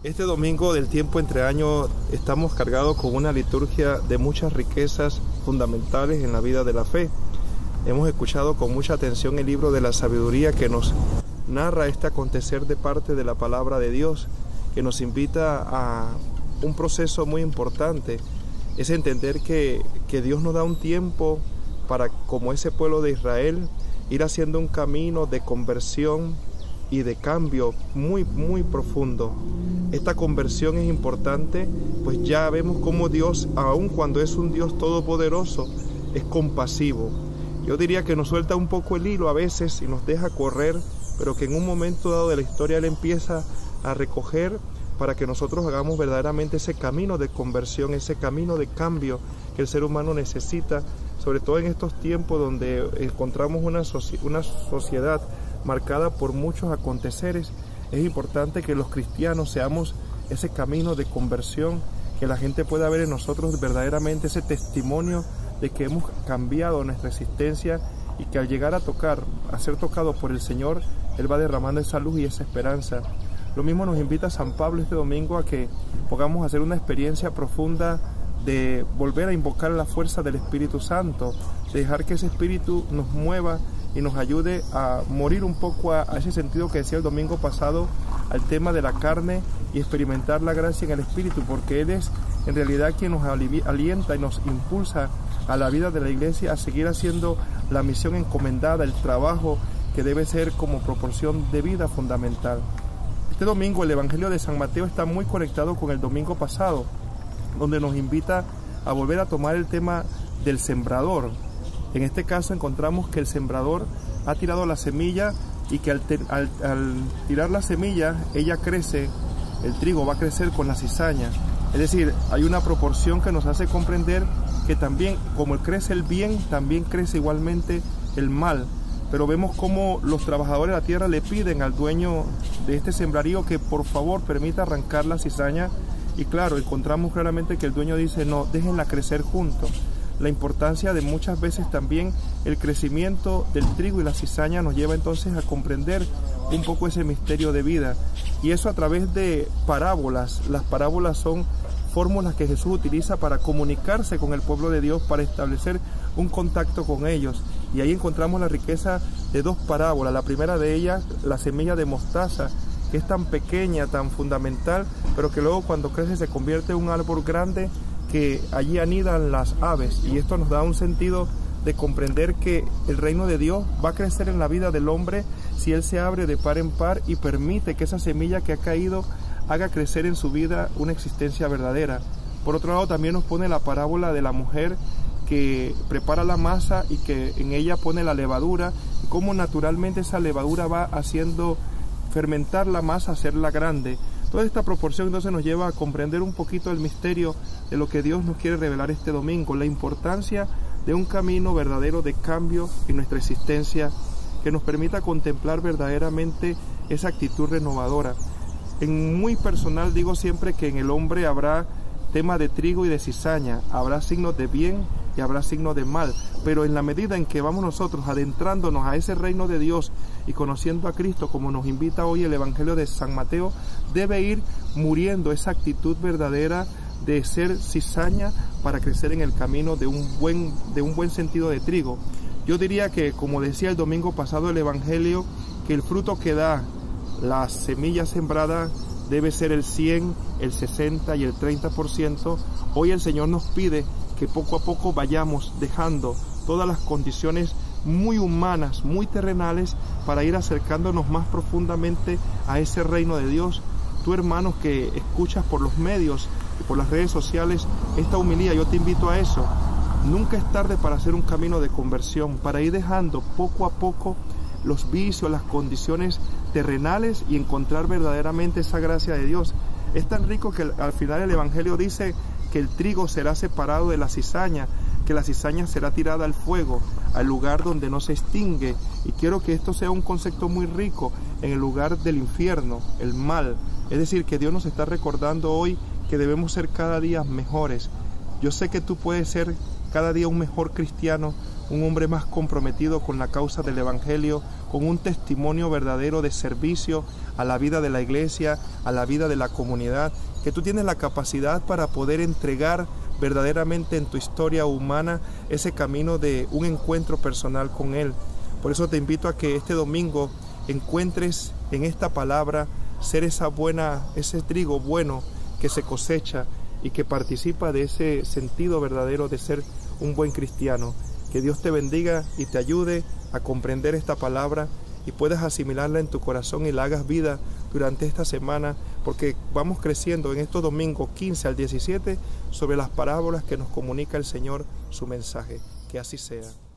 Este domingo del tiempo entre años estamos cargados con una liturgia de muchas riquezas fundamentales en la vida de la fe. Hemos escuchado con mucha atención el libro de la sabiduría que nos narra este acontecer de parte de la palabra de Dios, que nos invita a un proceso muy importante. Es entender que Dios nos da un tiempo para, como ese pueblo de Israel, ir haciendo un camino de conversión y de cambio muy profundo. Esta conversión es importante, pues ya vemos cómo Dios, aun cuando es un Dios todopoderoso, es compasivo. Yo diría que nos suelta un poco el hilo a veces y nos deja correr, pero que en un momento dado de la historia Él empieza a recoger para que nosotros hagamos verdaderamente ese camino de conversión, ese camino de cambio que el ser humano necesita, sobre todo en estos tiempos donde encontramos una sociedad marcada por muchos aconteceres. Es importante que los cristianos seamos ese camino de conversión, que la gente pueda ver en nosotros verdaderamente ese testimonio de que hemos cambiado nuestra existencia y que al llegar a ser tocado por el Señor, Él va derramando esa luz y esa esperanza. Lo mismo nos invita San Pablo este domingo a que podamos hacer una experiencia profunda de volver a invocar la fuerza del Espíritu Santo, de dejar que ese Espíritu nos mueva y nos ayude a morir un poco a ese sentido que decía el domingo pasado, al tema de la carne, y experimentar la gracia en el Espíritu, porque Él es en realidad quien nos alienta y nos impulsa a la vida de la iglesia a seguir haciendo la misión encomendada, el trabajo que debe ser como proporción de vida fundamental. Este domingo el Evangelio de San Mateo está muy conectado con el domingo pasado, donde nos invita a volver a tomar el tema del sembrador. En este caso encontramos que el sembrador ha tirado la semilla y que al tirar la semilla, ella crece, el trigo va a crecer con la cizaña. Es decir, hay una proporción que nos hace comprender que también, como crece el bien, también crece igualmente el mal. Pero vemos cómo los trabajadores de la tierra le piden al dueño de este sembrarío que por favor permita arrancar la cizaña. Y claro, encontramos claramente que el dueño dice, no, déjenla crecer juntos. La importancia de muchas veces también el crecimiento del trigo y la cizaña nos lleva entonces a comprender un poco ese misterio de vida. Y eso a través de parábolas. Las parábolas son fórmulas que Jesús utiliza para comunicarse con el pueblo de Dios, para establecer un contacto con ellos. Y ahí encontramos la riqueza de dos parábolas. La primera de ellas, la semilla de mostaza, que es tan pequeña, tan fundamental, pero que luego cuando crece se convierte en un árbol grande, que allí anidan las aves. Y esto nos da un sentido de comprender que el reino de Dios va a crecer en la vida del hombre si él se abre de par en par y permite que esa semilla que ha caído haga crecer en su vida una existencia verdadera. Por otro lado, también nos pone la parábola de la mujer que prepara la masa y que en ella pone la levadura, y cómo naturalmente esa levadura va haciendo fermentar la masa, hacerla grande. Toda esta proporción entonces nos lleva a comprender un poquito el misterio de lo que Dios nos quiere revelar este domingo, la importancia de un camino verdadero de cambio en nuestra existencia que nos permita contemplar verdaderamente esa actitud renovadora. En muy personal digo siempre que en el hombre habrá tema de trigo y de cizaña, habrá signos de bien y habrá signos de mal, pero en la medida en que vamos nosotros adentrándonos a ese reino de Dios y conociendo a Cristo, como nos invita hoy el Evangelio de San Mateo, debe ir muriendo esa actitud verdadera de ser cizaña para crecer en el camino de un buen sentido de trigo. Yo diría que, como decía el domingo pasado el Evangelio, que el fruto que da la semilla sembrada debe ser el 100, el 60 y el 30%. Hoy el Señor nos pide que poco a poco vayamos dejando todas las condiciones muy humanas, muy terrenales, para ir acercándonos más profundamente a ese reino de Dios. Tú, hermanos, que escuchas por los medios y por las redes sociales esta homilía, yo te invito a eso. Nunca es tarde para hacer un camino de conversión, para ir dejando poco a poco los vicios, las condiciones terrenales y encontrar verdaderamente esa gracia de Dios. Es tan rico que al final el Evangelio dice que el trigo será separado de la cizaña, que la cizaña será tirada al fuego, al lugar donde no se extingue. Y quiero que esto sea un concepto muy rico, en el lugar del infierno, el mal. Es decir, que Dios nos está recordando hoy que debemos ser cada día mejores. Yo sé que tú puedes ser cada día un mejor cristiano, un hombre más comprometido con la causa del Evangelio, con un testimonio verdadero de servicio a la vida de la iglesia, a la vida de la comunidad, que tú tienes la capacidad para poder entregar verdaderamente en tu historia humana ese camino de un encuentro personal con Él. Por eso te invito a que este domingo encuentres en esta palabra ser ese trigo bueno que se cosecha y que participa de ese sentido verdadero de ser un buen cristiano. Que Dios te bendiga y te ayude a comprender esta palabra y puedas asimilarla en tu corazón y la hagas vida durante esta semana, porque vamos creciendo en estos domingos 15 al 17 sobre las parábolas que nos comunica el Señor su mensaje. Que así sea.